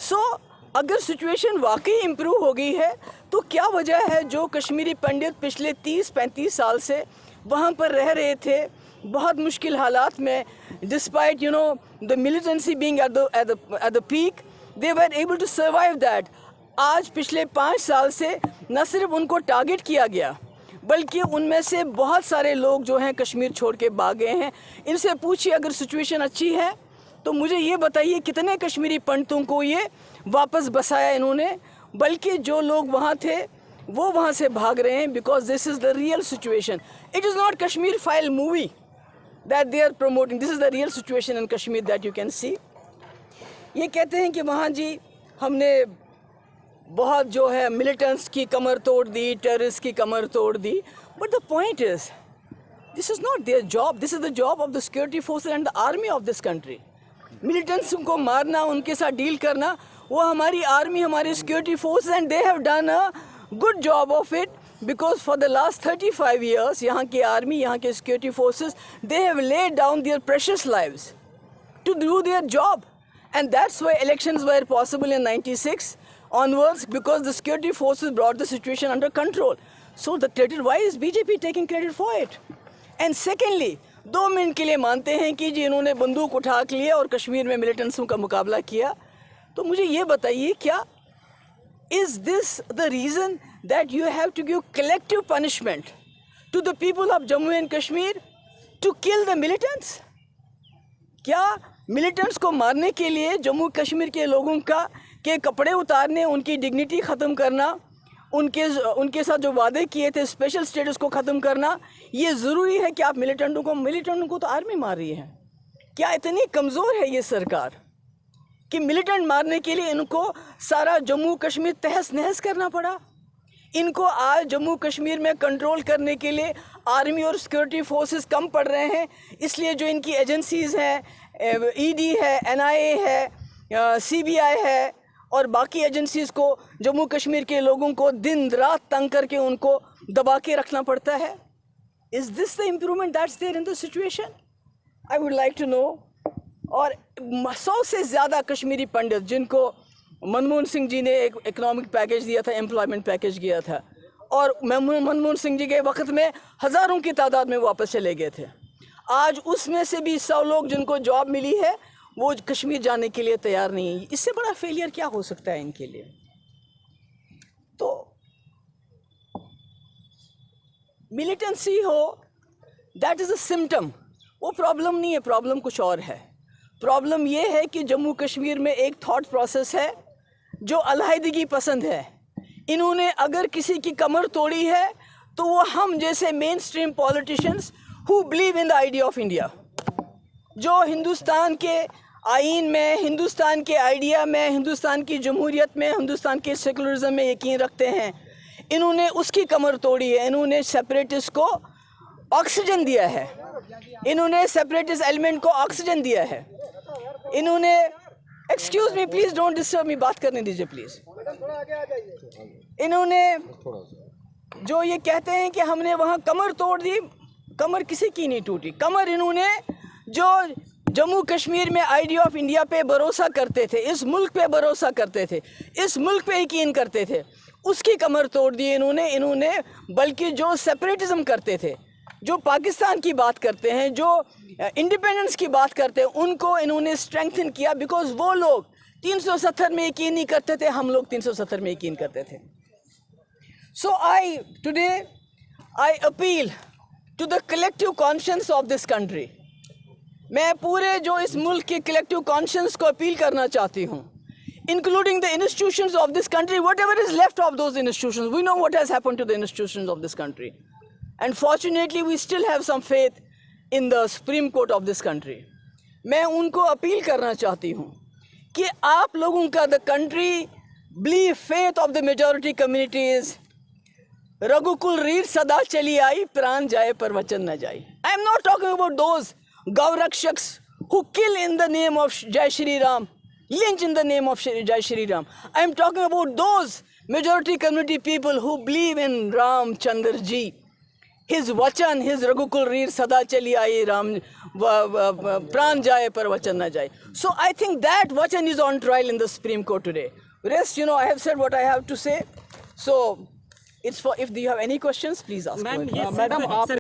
सो अगर सिचुएशन वाकई इम्प्रूव हो गई है तो क्या वजह है जो कश्मीरी पंडित पिछले 30-35 साल से वहाँ पर रह रहे थे बहुत मुश्किल हालात में, despite the militancy being at the peak, they were able to survive that. आज पिछले 5 साल से न सिर्फ उनको टारगेट किया गया बल्कि उनमें से बहुत सारे लोग जो हैं कश्मीर छोड़ के भाग गए हैं। इनसे पूछिए अगर सिचुएशन अच्छी है तो मुझे ये बताइए कितने कश्मीरी पंडितों को ये वापस बसाया इन्होंने, बल्कि जो लोग वहाँ थे वो वहाँ से भाग रहे हैं because this is the real situation. It is not Kashmir file movie that they are promoting, this is the real situation in Kashmir that you can see. ये कहते हैं कि वहाँ जी हमने बहुत जो है मिलिटेंट्स की कमर तोड़ दी, टेररिस्ट की कमर तोड़ दी, but the point is this is not their job, this is the job of the security forces and the army of this country. Militants को मारना, उनके साथ डील करना, वो हमारी आर्मी, हमारी security forces, and they have done a good job of it because for the last 35 years यहाँ की आर्मी, यहाँ के security forces, they have laid down their precious lives to do their job, and that's why elections were possible in 96 onwards because the security forces brought the situation under control. So the credit, why is BJP taking credit for it? And secondly, 2 minute के लिए मानते हैं कि जी इन्होंने बंदूक उठा के लिए और कश्मीर में मिलिटेंट्सों का मुकाबला किया, तो मुझे ये बताइए क्या is this the reason that you have to give collective punishment to the people of Jammu and Kashmir to kill the militants? क्या मिलिटेंट्स को मारने के लिए जम्मू कश्मीर के लोगों के कपड़े उतारने, उनकी डिग्निटी ख़त्म करना, उनके साथ जो वादे किए थे स्पेशल स्टेटस को ख़त्म करना, ये ज़रूरी है कि आप मिलिटेंटों को तो आर्मी मार रही है? क्या इतनी कमज़ोर है ये सरकार कि मिलिटेंट मारने के लिए इनको सारा जम्मू कश्मीर तहस नहस करना पड़ा? इनको आज जम्मू कश्मीर में कंट्रोल करने के लिए आर्मी और सिक्योरिटी फोर्सेस कम पड़ रहे हैं, इसलिए जो इनकी एजेंसीज़ हैं, ईडी है, NIA है, CBI है और बाकी एजेंसीज़ को जम्मू कश्मीर के लोगों को दिन रात तंग करके उनको दबा के रखना पड़ता है। Is this the improvement that's there in the situation? I would like to know. और 100 से ज़्यादा कश्मीरी पंडित जिनको मनमोहन सिंह जी ने एक इकोनॉमिक पैकेज दिया था, एम्प्लॉयमेंट पैकेज दिया था, और मनमोहन सिंह जी के वक्त में हज़ारों की तादाद में वापस चले गए थे, आज उसमें से भी 100 लोग जिनको जॉब मिली है वो कश्मीर जाने के लिए तैयार नहीं है। इससे बड़ा फेलियर क्या हो सकता है इनके लिए? तो मिलिटेंसी हो, दैट इज़ अ सिम्टम, वो प्रॉब्लम नहीं है, प्रॉब्लम कुछ और है। प्रॉब्लम ये है कि जम्मू कश्मीर में एक थॉट प्रोसेस है जो अलहदगी पसंद है। इन्होंने अगर किसी की कमर तोड़ी है तो वो हम जैसे main stream politicians who believe in the idea of India, जो हिंदुस्तान के आइन में, हिंदुस्तान के आइडिया में, हिंदुस्तान की जमहूरियत में, हिंदुस्तान के सेकुलरिज्म में यकीन रखते हैं, इन्होंने उसकी कमर तोड़ी है। इन्होंने सेपरेटिस्ट को ऑक्सीजन दिया है, इन्होंने सेपरेटिस्ट एलिमेंट को ऑक्सीजन दिया है, इन्होंने, excuse me please, don't disturb me, बात करने दीजिए प्लीज़। इन्होंने जो ये कहते हैं कि हमने वहाँ कमर तोड़ दी, कमर किसी की नहीं टूटी। कमर इन्होंने जो जम्मू कश्मीर में आइडिया ऑफ इंडिया पे भरोसा करते थे, इस मुल्क पे भरोसा करते थे, इस मुल्क पे यकीन करते थे, उसकी कमर तोड़ दी इन्होंने। बल्कि जो सेपरेटिज्म करते थे, जो पाकिस्तान की बात करते हैं, जो इंडिपेंडेंस की बात करते हैं, उनको इन्होंने स्ट्रेंथन किया बिकॉज वो लोग 370 में यकीन नहीं करते थे, हम लोग 370 में यकीन करते थे। So today I appeal to the collective conscience of this country. मैं पूरे जो इस मुल्क के कलेक्टिव कॉन्शियंस को अपील करना चाहती हूँ, including the institutions of this country, whatever is left of those institutions. We know what has happened to the institutions of this country. And fortunately, we still have some faith in the Supreme Court of this country. मैं उनको appeal करना चाहती हूँ कि आप लोगों का the country believe faith of the majority community is रघुकुल रीत सदा चली आई, प्राण जाए पर वचन न जाए. I am not talking about those Gaurakshaks who kill in the name of Jai Shri Ram, lynch in the name of Jai Shri Ram. I am talking about those majority community people who believe in Ram Chandra Ji. his vachan, his Raghukul Reer Sada Chali Aayi Ram Pran Jaye Par Vachan Na Jaye. So I think that vachan is on trial in the Supreme Court today. Rest, I have said what I have to say. So it's for, if you have any questions, please ask. Ma'am Go ahead. ये